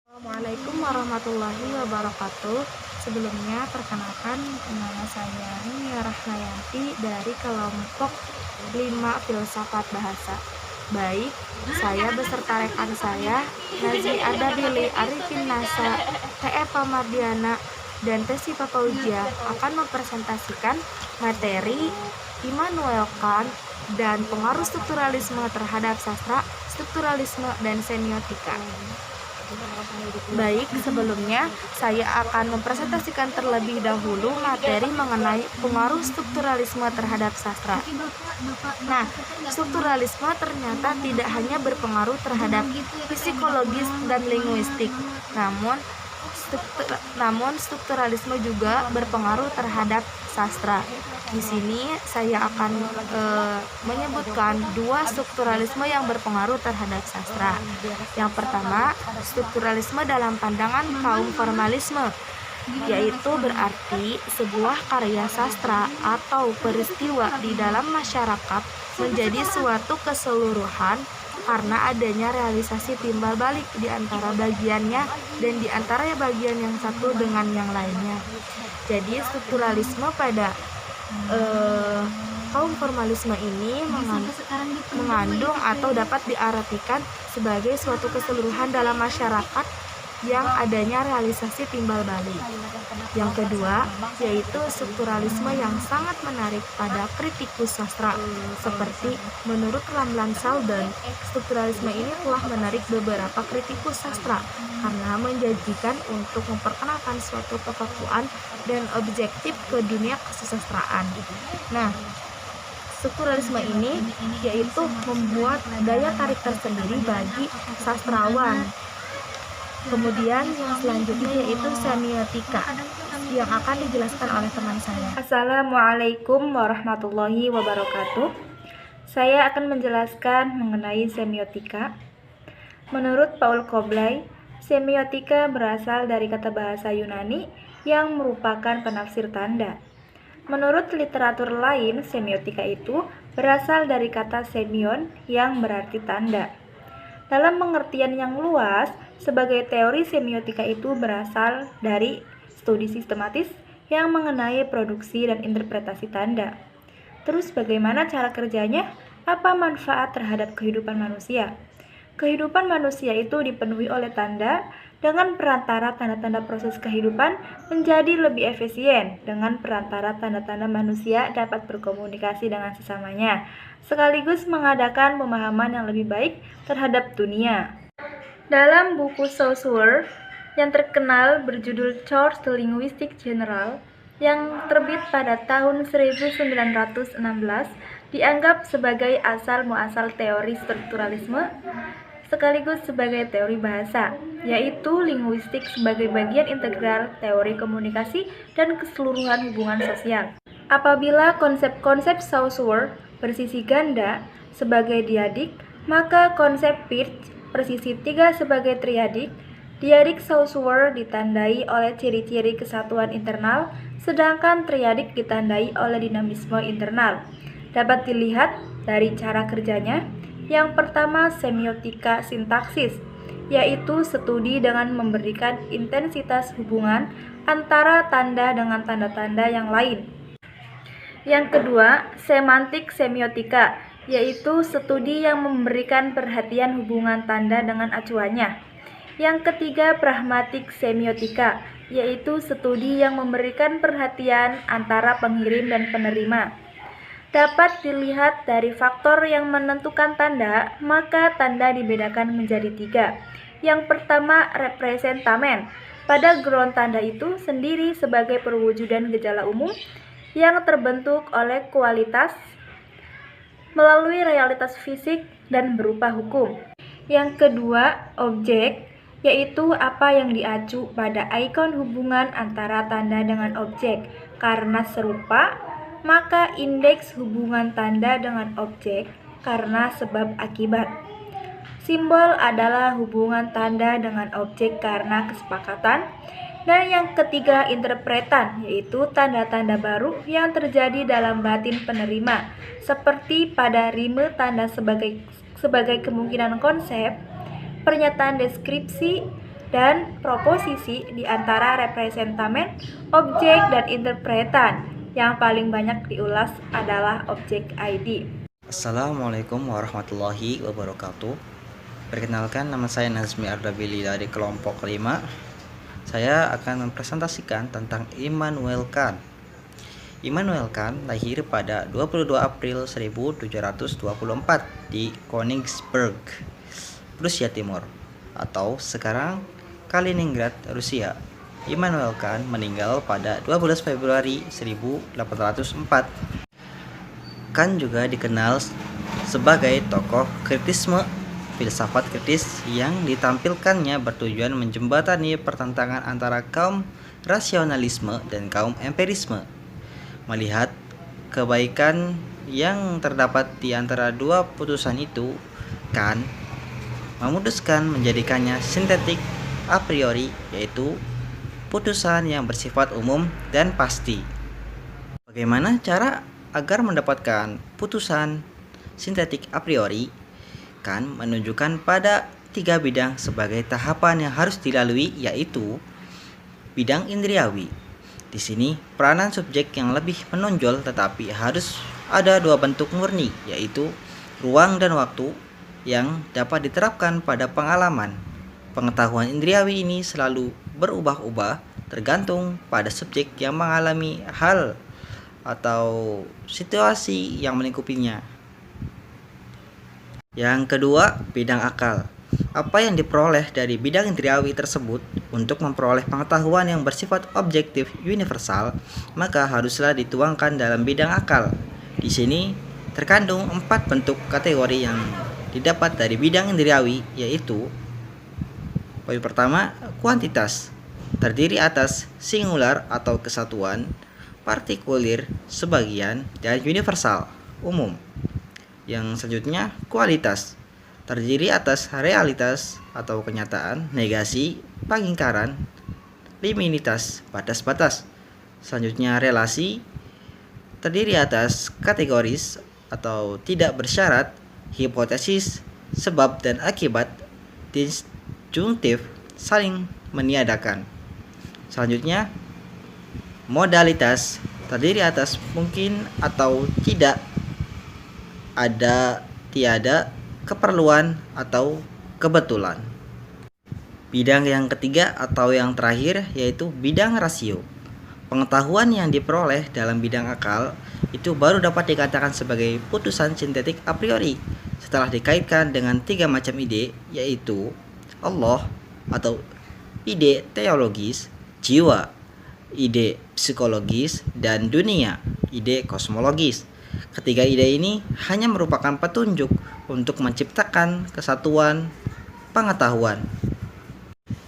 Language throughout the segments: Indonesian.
Assalamualaikum warahmatullahi wabarakatuh. Sebelumnya perkenalkan, nama saya Nia Rahmayanti dari kelompok 5 Filsafat Bahasa. Baik, saya beserta rekan saya Nazmi Ardabili, Arifin Nasa, TF Pamardiana, dan Tesi Papaujia akan mempresentasikan materi Immanuel Kant dan pengaruh strukturalisme terhadap sastra, strukturalisme, dan semiotika. Baik, sebelumnya saya akan mempresentasikan terlebih dahulu materi mengenai pengaruh strukturalisme terhadap sastra. Nah, strukturalisme ternyata tidak hanya berpengaruh terhadap psikologis dan linguistik, namun strukturalisme juga berpengaruh terhadap sastra. Di sini saya akan menyebutkan dua strukturalisme yang berpengaruh terhadap sastra. Yang pertama, strukturalisme dalam pandangan kaum formalisme, yaitu berarti sebuah karya sastra atau peristiwa di dalam masyarakat menjadi suatu keseluruhan karena adanya realisasi timbal balik di antara bagiannya dan di antara bagian yang satu dengan yang lainnya. Jadi strukturalisme pada kaum formalisme ini mengandung atau dapat diartikan sebagai suatu keseluruhan dalam masyarakat yang adanya realisasi timbal balik. Yang kedua, yaitu strukturalisme yang sangat menarik pada kritikus sastra, seperti menurut Ramlan Selden, strukturalisme ini telah menarik beberapa kritikus sastra karena menjanjikan untuk memperkenalkan suatu kepakuan dan objektif ke dunia kesusastraan. Nah, strukturalisme ini yaitu membuat daya tarik tersendiri bagi sastrawan. Kemudian yang selanjutnya yaitu semiotika yang akan dijelaskan oleh teman saya. Assalamualaikum warahmatullahi wabarakatuh. Saya akan menjelaskan mengenai semiotika. Menurut Paul Koblai, semiotika berasal dari kata bahasa Yunani yang merupakan penafsir tanda. Menurut literatur lain, semiotika itu berasal dari kata semion yang berarti tanda. Dalam pengertian yang luas, sebagai teori semiotika itu berasal dari studi sistematis yang mengenai produksi dan interpretasi tanda. Terus bagaimana cara kerjanya? Apa manfaat terhadap kehidupan manusia? Kehidupan manusia itu dipenuhi oleh tanda. Dengan perantara tanda-tanda proses kehidupan menjadi lebih efisien. Dengan perantara tanda-tanda manusia dapat berkomunikasi dengan sesamanya, sekaligus mengadakan pemahaman yang lebih baik terhadap dunia. Dalam buku Saussure yang terkenal berjudul Course de Linguistique Générale yang terbit pada tahun 1916, dianggap sebagai asal-muasal teori strukturalisme sekaligus sebagai teori bahasa, yaitu linguistik sebagai bagian integral teori komunikasi dan keseluruhan hubungan sosial. Apabila konsep-konsep Saussure bersisi ganda sebagai diadik, maka konsep Peirce bersisi tiga sebagai triadik. Diadik Saussure ditandai oleh ciri-ciri kesatuan internal, sedangkan triadik ditandai oleh dinamisme internal. Dapat dilihat dari cara kerjanya. Yang pertama, semiotika sintaksis, yaitu studi dengan memberikan intensitas hubungan antara tanda dengan tanda-tanda yang lain. Yang kedua, semantik semiotika, yaitu studi yang memberikan perhatian hubungan tanda dengan acuannya. Yang ketiga, pragmatik semiotika, yaitu studi yang memberikan perhatian antara pengirim dan penerima. Dapat dilihat dari faktor yang menentukan tanda, maka tanda dibedakan menjadi tiga. Yang pertama, representamen. Pada ground tanda itu sendiri sebagai perwujudan gejala umum yang terbentuk oleh kualitas melalui realitas fisik dan berupa hukum. Yang kedua, objek, yaitu apa yang diacu pada ikon hubungan antara tanda dengan objek. Karena serupa, maka indeks hubungan tanda dengan objek karena sebab akibat. Simbol adalah hubungan tanda dengan objek karena kesepakatan. Dan yang ketiga, interpretan, yaitu tanda-tanda baru yang terjadi dalam batin penerima, seperti pada rime tanda sebagai kemungkinan konsep, pernyataan deskripsi, dan proposisi di antara representamen, objek, dan interpretan. Yang paling banyak diulas adalah objek ID. Assalamualaikum warahmatullahi wabarakatuh. Perkenalkan, nama saya Nazmi Ardabili dari kelompok 5. Saya akan mempresentasikan tentang Immanuel Kant. Immanuel Kant lahir pada 22 April 1724 di Königsberg, Prusia Timur, atau sekarang Kaliningrad, Rusia. Immanuel Kant meninggal pada 12 Februari 1804. Kant juga dikenal sebagai tokoh kritisme, filsafat kritis yang ditampilkannya bertujuan menjembatani pertentangan antara kaum rasionalisme dan kaum empirisme. Melihat kebaikan yang terdapat di antara dua putusan itu, Kant memutuskan menjadikannya sintetik a priori, yaitu putusan yang bersifat umum dan pasti. Bagaimana cara agar mendapatkan putusan sintetik a priori? Kant menunjukkan pada 3 bidang sebagai tahapan yang harus dilalui, yaitu bidang indriawi. Di sini peranan subjek yang lebih menonjol, tetapi harus ada 2 bentuk murni, yaitu ruang dan waktu yang dapat diterapkan pada pengalaman. Pengetahuan indriawi ini selalu berubah-ubah tergantung pada subjek yang mengalami hal atau situasi yang melingkupinya. Yang kedua, bidang akal. Apa yang diperoleh dari bidang indriawi tersebut untuk memperoleh pengetahuan yang bersifat objektif universal, maka haruslah dituangkan dalam bidang akal. Di sini terkandung 4 bentuk kategori yang didapat dari bidang indriawi, yaitu poin pertama, kuantitas, terdiri atas singular atau kesatuan, partikulir, sebagian, dan universal, umum. Yang selanjutnya, kualitas, terdiri atas realitas atau kenyataan, negasi, pengingkaran, liminitas, batas-batas. Selanjutnya, relasi, terdiri atas kategoris atau tidak bersyarat, hipotesis, sebab dan akibat, disjungtif, saling meniadakan. Selanjutnya, modalitas, terdiri atas mungkin atau tidak, ada, tiada, keperluan atau kebetulan. Bidang yang ketiga atau yang terakhir yaitu bidang rasio. Pengetahuan yang diperoleh dalam bidang akal itu baru dapat dikatakan sebagai putusan sintetik a priori setelah dikaitkan dengan 3 macam ide, yaitu Allah atau ide teologis, jiwa, ide psikologis, dan dunia, ide kosmologis. Ketiga ide ini hanya merupakan petunjuk untuk menciptakan kesatuan pengetahuan.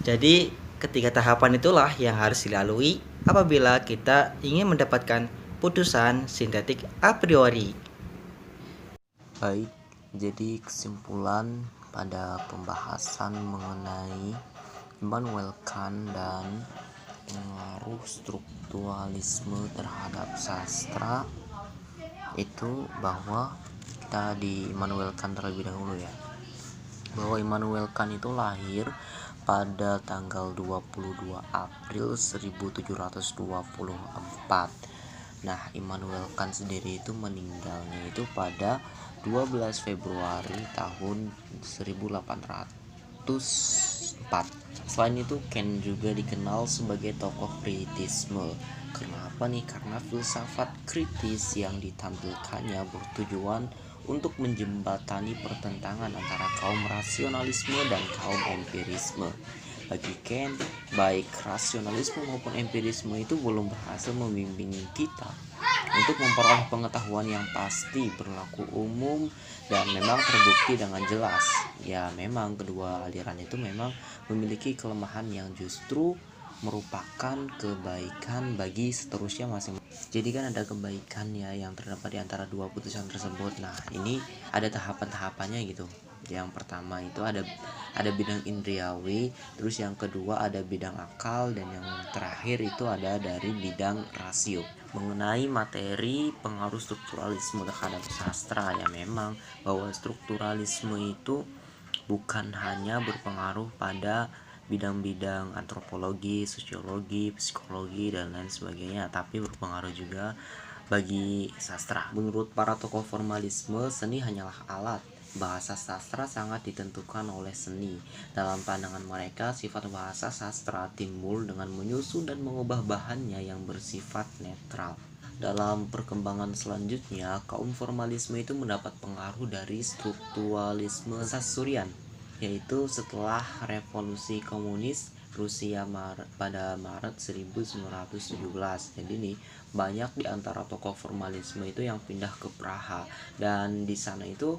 Jadi, ketiga tahapan itulah yang harus dilalui apabila kita ingin mendapatkan putusan sintetik a priori. Baik, jadi kesimpulan pada pembahasan mengenai Immanuel Kant dan pengaruh strukturalisme terhadap sastra itu bahwa kita di Immanuel Kant terlebih dahulu ya. Bahwa Immanuel Kant itu lahir pada tanggal 22 April 1724. Nah, Immanuel Kant sendiri itu meninggalnya itu pada 12 Februari tahun 1804. Selain itu, Kant juga dikenal sebagai tokoh kritisme. Kenapa nih? Karena filsafat kritis yang ditampilkannya bertujuan untuk menjembatani pertentangan antara kaum rasionalisme dan kaum empirisme. Bagi Kant, baik rasionalisme maupun empirisme itu belum berhasil membimbing kita untuk memperoleh pengetahuan yang pasti, berlaku umum, dan memang terbukti dengan jelas. Ya, memang kedua aliran itu memang memiliki kelemahan yang justru merupakan kebaikan bagi seterusnya masing-masing. Jadi kan ada kebaikan ya yang terdapat di antara dua putusan tersebut. Nah, ini ada tahapan-tahapannya gitu. Yang pertama itu ada bidang indriawi, terus yang kedua ada bidang akal, dan yang terakhir itu ada dari bidang rasio. Mengenai materi pengaruh strukturalisme terhadap sastra, ya memang bahwa strukturalisme itu bukan hanya berpengaruh pada bidang-bidang antropologi, sosiologi, psikologi, dan lain sebagainya, tapi berpengaruh juga bagi sastra. Menurut para tokoh formalisme, seni hanyalah alat. Bahasa sastra sangat ditentukan oleh seni. Dalam pandangan mereka, sifat bahasa sastra timbul dengan menyusun dan mengubah bahannya yang bersifat netral. Dalam perkembangan selanjutnya, kaum formalisme itu mendapat pengaruh dari strukturalisme Sassurian, yaitu setelah revolusi komunis Rusia pada Maret 1917. Jadi nih banyak di antara tokoh formalisme itu yang pindah ke Praha, dan di sana itu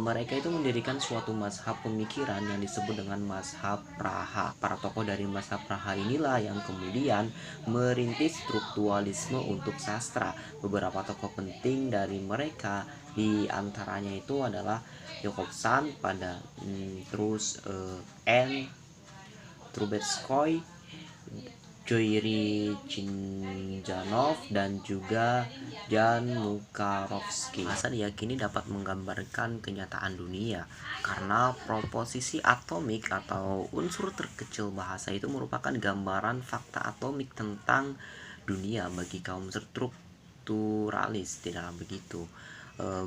mereka itu mendirikan suatu mazhab pemikiran yang disebut dengan mazhab Praha. Para tokoh dari mazhab Praha inilah yang kemudian merintis strukturalisme untuk sastra. Beberapa tokoh penting dari mereka di antaranya itu adalah Yakov Sand terus N. Trubetskoy, Joiri Chinjanov, dan juga Jan Mukarovsky. Bahasa diyakini dapat menggambarkan kenyataan dunia karena proposisi atomik atau unsur terkecil bahasa itu merupakan gambaran fakta atomik tentang dunia bagi kaum strukturalis. Tidak begitu,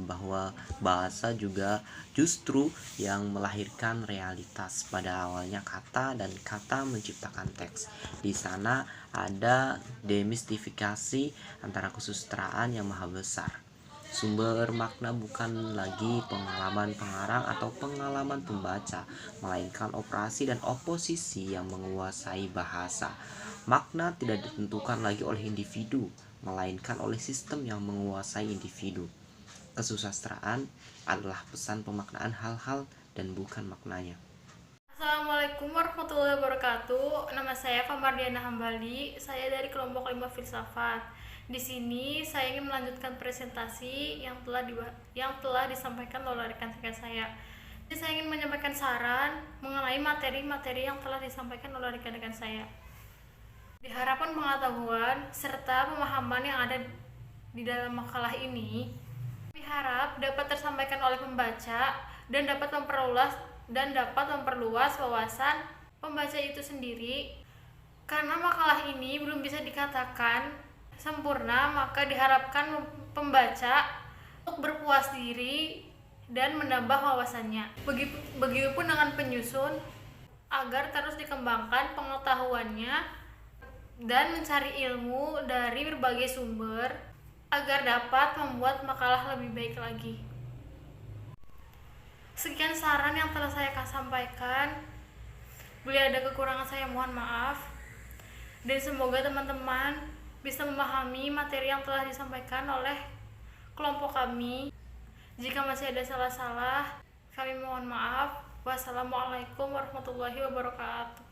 bahwa bahasa juga justru yang melahirkan realitas. Pada awalnya kata, dan kata menciptakan teks. Di sana ada demistifikasi antara kesusastraan yang maha besar. Sumber makna bukan lagi pengalaman pengarang atau pengalaman pembaca, melainkan operasi dan oposisi yang menguasai bahasa. Makna tidak ditentukan lagi oleh individu, melainkan oleh sistem yang menguasai individu. Kesusastraan adalah pesan pemaknaan hal-hal dan bukan maknanya. Assalamualaikum warahmatullahi wabarakatuh. Nama saya Famardiana Hambali. Saya dari kelompok 5 Filsafat. Di sini saya ingin melanjutkan presentasi yang telah disampaikan oleh rekan-rekan saya. Jadi saya ingin menyampaikan saran mengenai materi-materi yang telah disampaikan oleh rekan-rekan saya. Diharapkan pengetahuan serta pemahaman yang ada di dalam makalah ini harap dapat tersampaikan oleh pembaca dan dapat memperluas wawasan pembaca itu sendiri. Karena makalah ini belum bisa dikatakan sempurna, maka diharapkan pembaca untuk berpuas diri dan menambah wawasannya. Begitupun dengan penyusun, agar terus dikembangkan pengetahuannya dan mencari ilmu dari berbagai sumber agar dapat membuat makalah lebih baik lagi. Sekian saran yang telah saya sampaikan. Bila ada kekurangan saya mohon maaf. Dan semoga teman-teman bisa memahami materi yang telah disampaikan oleh kelompok kami. Jika masih ada salah-salah, kami mohon maaf. Wassalamualaikum warahmatullahi wabarakatuh.